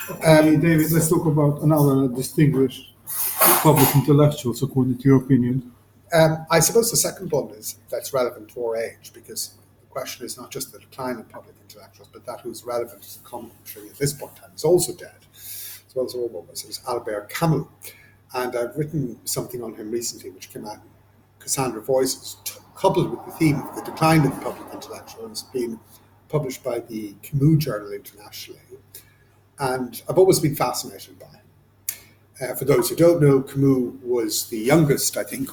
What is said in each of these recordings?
Okay, David, let's talk about another distinguished public intellectuals, according to your opinion. I suppose the second one is that's relevant to our age because the question is not just the decline in public intellectuals, but that who's relevant as a commentary at this point in time is also dead, as well as all of us, is Albert Camus. And I've written something on him recently, which came out in Cassandra Voices, coupled with the theme of the decline of the public intellectual, has been published by the Camus Journal internationally. And I've always been fascinated by it. For those who don't know, Camus was the youngest, I think,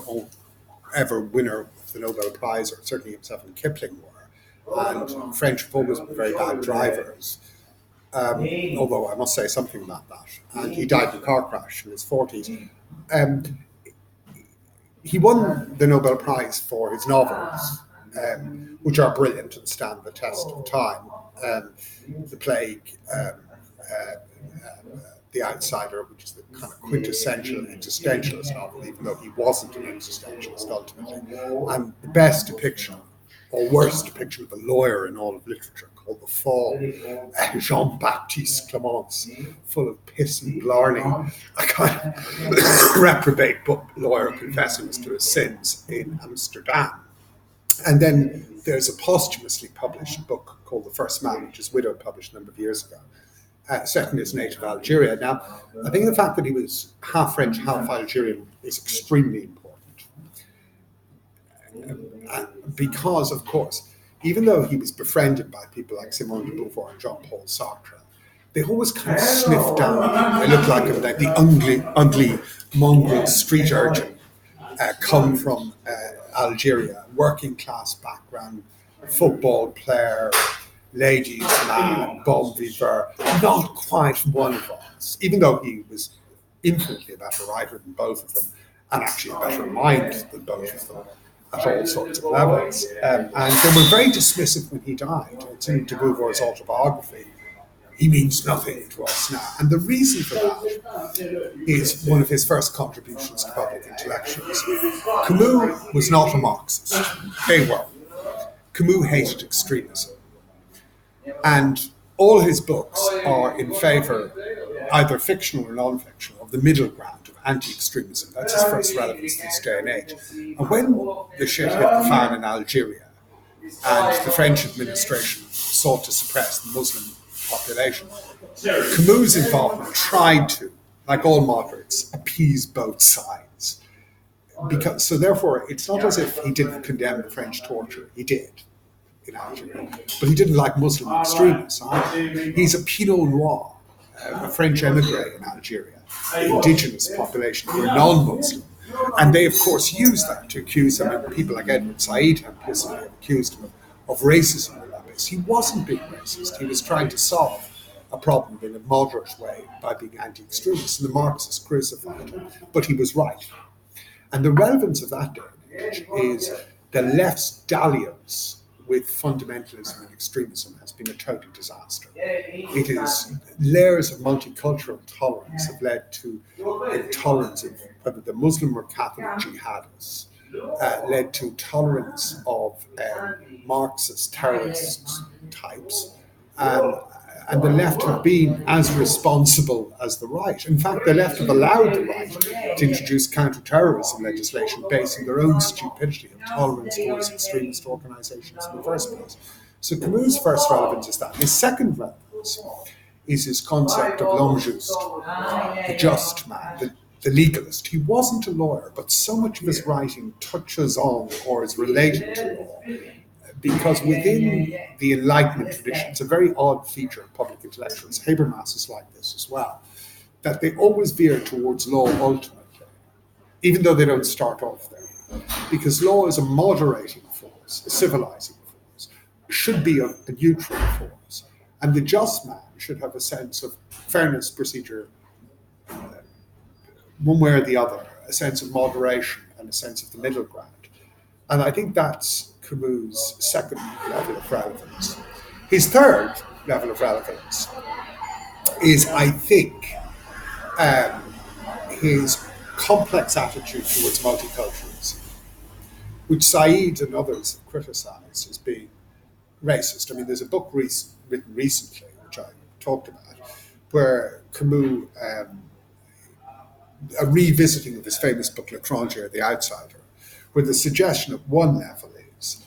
ever winner of the Nobel Prize, or certainly himself and Kipling were. And French have always been very bad drivers, although I must say something about that. And he died in a car crash in his 40s. Um, he won the Nobel Prize for his novels, which are brilliant and stand the test of time. The Plague, The Outsider, which is the kind of quintessential existentialist novel, even though he wasn't an existentialist ultimately, and the best depiction, or worst depiction, of a lawyer in all of literature, called The Fall, Jean-Baptiste Clemence, full of piss and blarney, a kind of reprobate lawyer confessing to his sins in Amsterdam. And then there's a posthumously published book called The First Man, which his widow published a number of years ago, set in his native Algeria. Now, I think the fact that he was half French, half Algerian is extremely important. Because, of course, even though he was befriended by people like Simone de Beauvoir and Jean-Paul Sartre, they always kind of sniffed down. They looked like him, like the ugly mongrel street urchin, come from Algeria, working class background, football player, ladies man, bon vivant, not quite one of us, even though he was infinitely a better writer than both of them, and actually a better mind than both of them at all sorts of levels. And they were very dismissive when he died. It's in de Beauvoir's autobiography. He means nothing to us now. And the reason for that is one of his first contributions to public intellectuals. Camus was not a Marxist. They were. Camus hated extremism. And all his books are in favour, either fictional or non-fictional, of the middle ground of anti-extremism. That's his first relevance in this day and age. And when the shit hit the fan in Algeria and the French administration sought to suppress the Muslim population, Camus' involvement tried to, like all moderates, appease both sides. So therefore, it's not as if he didn't condemn the French torture. He did in Algeria, but he didn't like Muslim extremists. He's a Pinot Noir, a French emigre in Algeria, the indigenous population who are non-Muslim. And they, of course, used that to accuse him, and people like Edward Said implicitly accused him of racism in that base. He wasn't being racist. He was trying to solve a problem in a moderate way by being anti-extremist, and the Marxists crucified him. But he was right. And the relevance of that day and age is the left's dalliance with fundamentalism and extremism has been a total disaster. It is layers of multicultural tolerance have led to intolerance of whether the Muslim or Catholic jihadists, led to tolerance of Marxist terrorist types, and the left have been as responsible as the right. In fact, the left have allowed the right to introduce counter-terrorism legislation based on their own stupidity of tolerance towards extremist organisations in the first place. So Camus' first relevance is that. His second relevance is his concept of l'homme juste, the just man, the legalist. He wasn't a lawyer, but so much of his writing touches on or is related to law, because within the Enlightenment tradition, it's a very odd feature of public intellectuals. Habermas is like this as well, that they always veer towards law ultimately, even though they don't start off there. Because law is a moderating force, a civilizing force, should be a neutral force. And the just man should have a sense of fairness, procedure, one way or the other, a sense of moderation and a sense of the middle ground. And I think that's Camus' second level of relevance. His third level of relevance is, I think, his complex attitude towards multiculturalism, which Said and others have criticised as being racist. I mean, there's a book written recently, which I talked about, where Camus a revisiting of his famous book L'étranger, The Outsider, where the suggestion at one level is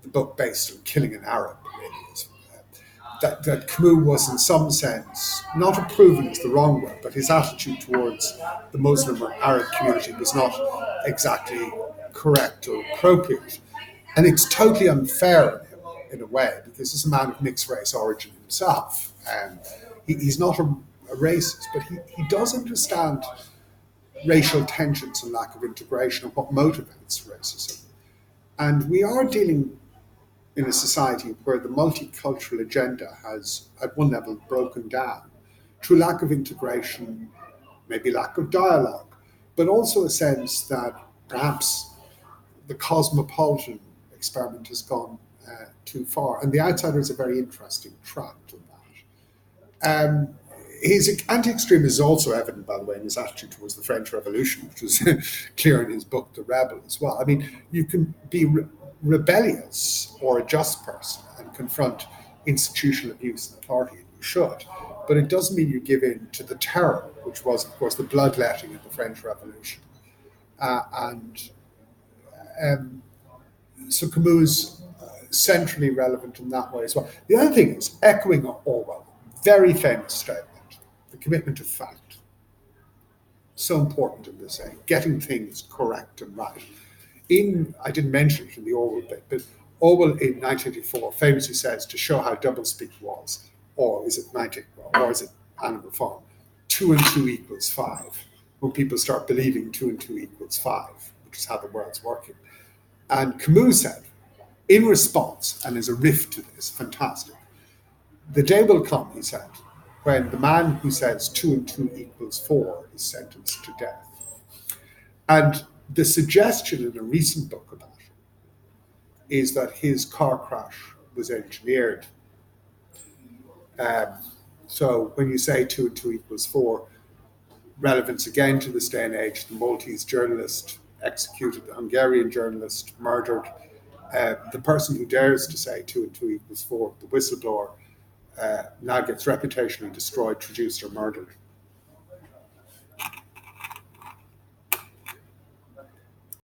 the book based on killing an Arab, really, is, that Camus was in some sense, not approving is the wrong word, but his attitude towards the Muslim or Arab community was not exactly correct or appropriate. And it's totally unfair in him, in a way, because he's a man of mixed race origin himself. He's not a racist, but he does understand racial tensions and lack of integration and what motivates racism. And we are dealing in a society where the multicultural agenda has, at one level, broken down through lack of integration, maybe lack of dialogue, but also a sense that perhaps the cosmopolitan experiment has gone too far. And The Outsider is a very interesting tract on that. His anti-extremism is also evident, by the way, in his attitude towards the French Revolution, which was clear in his book, The Rebel, as well. I mean, you can be rebellious or a just person and confront institutional abuse and authority, and you should. But it doesn't mean you give in to the terror, which was, of course, the bloodletting of the French Revolution. So Camus centrally relevant in that way as well. The other thing is, echoing Orwell, very famous statement, the commitment to fact. So important in this age, getting things correct and right. I didn't mention it in the Orwell bit, but Orwell in 1984 famously says, to show how doublespeak was, or is it Animal Farm, 2 and 2 equals 5. When people start believing 2 and 2 equals 5, which is how the world's working. And Camus said, in response, and as a riff to this, fantastic, the day will come, he said, when the man who says 2 and 2 equals 4 is sentenced to death. And the suggestion in a recent book about him is that his car crash was engineered. So when you say 2 and 2 equals 4, relevance again to this day and age, the Maltese journalist executed, the Hungarian journalist murdered, the person who dares to say 2 and 2 equals 4, the whistleblower, now gets reputationally destroyed, traduced or murdered